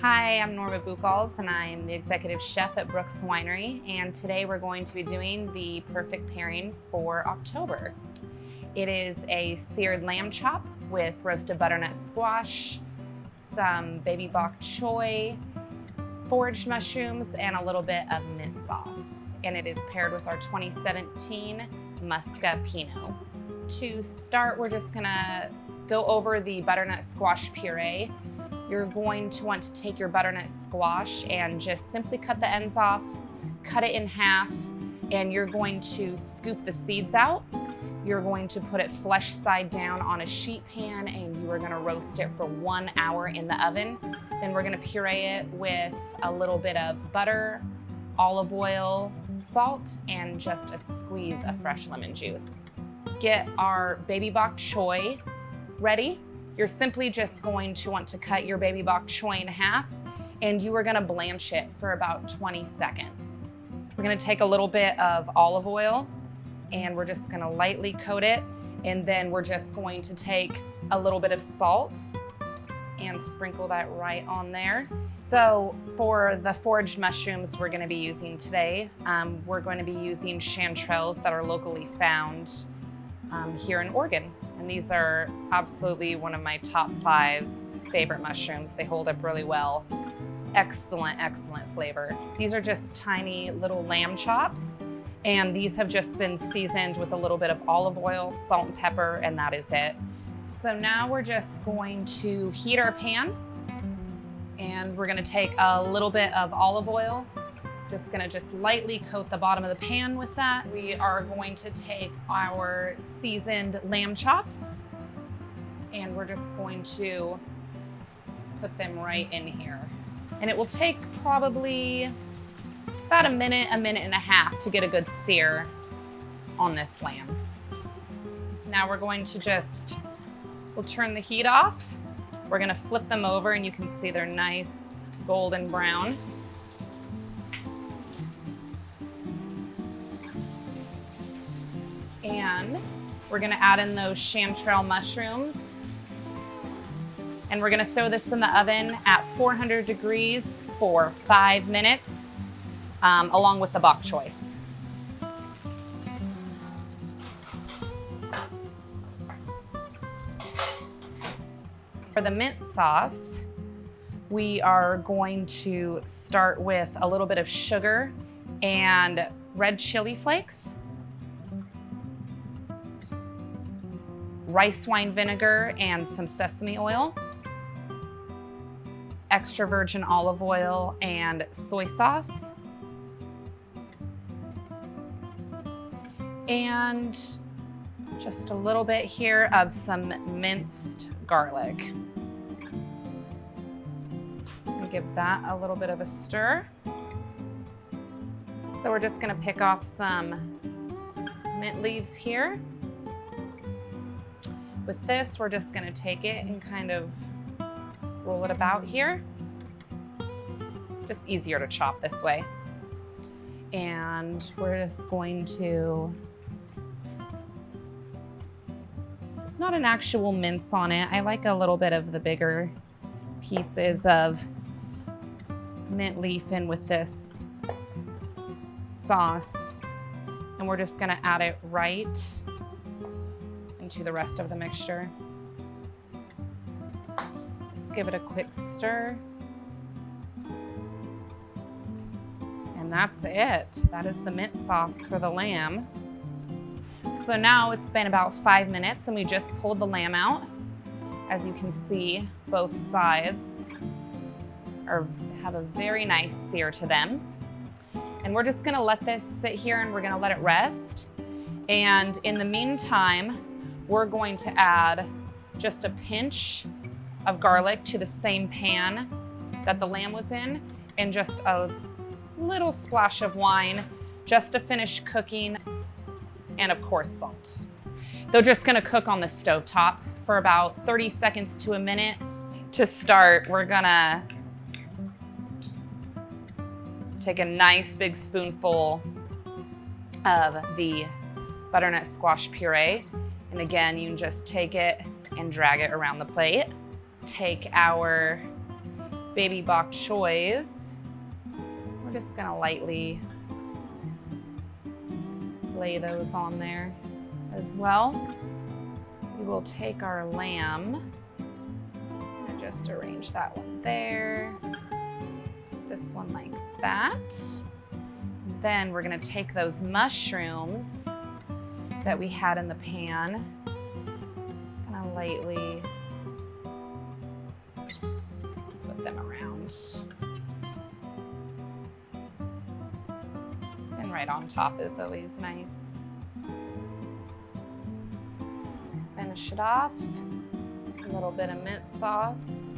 Hi, I'm Norma and I'm the executive chef at Brooks Winery, and today we're going to be doing the perfect pairing for October. It is a seared lamb chop with roasted butternut squash, some baby bok choy, foraged mushrooms, and a little bit of mint sauce. And it is paired with our 2017 Muska Pinot. To start, we're just gonna go over the butternut squash puree. You're going to want to take your butternut squash and just simply cut the ends off, cut it in half, and you're going to scoop the seeds out. You're going to put it flesh side down on a sheet pan, and you are gonna roast it for 1 hour in the oven. Then we're gonna puree it with a little bit of butter, olive oil, salt, and just a squeeze of fresh lemon juice. Get our baby bok choy ready. You're simply just going to want to cut your baby bok choy in half, and you are gonna blanch it for about 20 seconds. We're gonna take a little bit of olive oil, and we're just gonna lightly coat it, and then we're just going to take a little bit of salt and sprinkle that right on there. So for the foraged mushrooms we're gonna be using today, we're going to be using chanterelles that are locally found here in Oregon. And these are absolutely one of my top 5 favorite mushrooms. They hold up really well. Excellent, excellent flavor. These are just tiny little lamb chops, and these have just been seasoned with a little bit of olive oil, salt and pepper, and that is it. So now we're just going to heat our pan, and we're gonna take a little bit of olive oil. Just gonna lightly coat the bottom of the pan with that. We are going to take our seasoned lamb chops, and we're just going to put them right in here. And it will take probably about a minute and a half to get a good sear on this lamb. Now we're going to we'll turn the heat off. We're gonna flip them over, and you can see they're nice golden brown. And we're gonna add in those chanterelle mushrooms. And we're gonna throw this in the oven at 400 degrees for 5 minutes, along with the bok choy. For the mint sauce, we are going to start with a little bit of sugar and red chili flakes, rice wine vinegar and some sesame oil, extra virgin olive oil and soy sauce, and just a little bit here of some minced garlic. And give that a little bit of a stir. So we're just gonna pick off some mint leaves here. With this, we're just gonna take it and kind of roll it about here. Just easier to chop this way. And we're just going to, not an actual mince on it. I like a little bit of the bigger pieces of mint leaf in with this sauce. And we're just gonna add it right into the rest of the mixture. Just give it a quick stir. And that's it. That is the mint sauce for the lamb. So now it's been about 5 minutes, and we just pulled the lamb out. As you can see, both sides have a very nice sear to them. And we're just gonna let this sit here, and we're gonna let it rest. And in the meantime, we're going to add just a pinch of garlic to the same pan that the lamb was in, and just a little splash of wine just to finish cooking, and of course salt. They're just gonna cook on the stovetop for about 30 seconds to a minute. To start, we're gonna take a nice big spoonful of the butternut squash puree. And again, you can just take it and drag it around the plate. Take our baby Bok Choys. We're just gonna lightly lay those on there as well. We will take our lamb and just arrange that one there. This one like that. Then we're gonna take those mushrooms that we had in the pan. Just gonna lightly just put them around. And right on top is always nice. Finish it off. A little bit of mint sauce.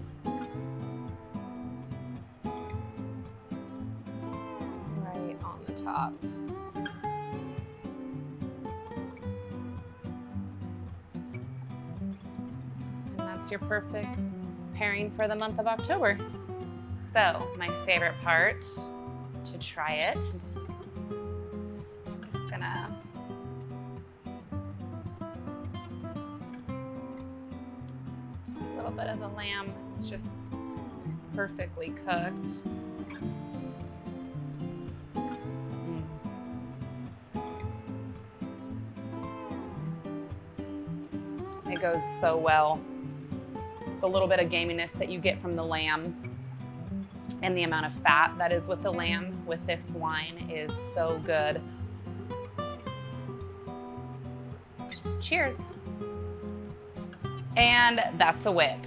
Right on the top. And that's your perfect pairing for the month of October. So, my favorite part to try it, I'm just gonna take a little bit of the lamb. It's just perfectly cooked. It goes so well. The little bit of gaminess that you get from the lamb and the amount of fat that is with the lamb with this wine is so good. Cheers. And that's a whip.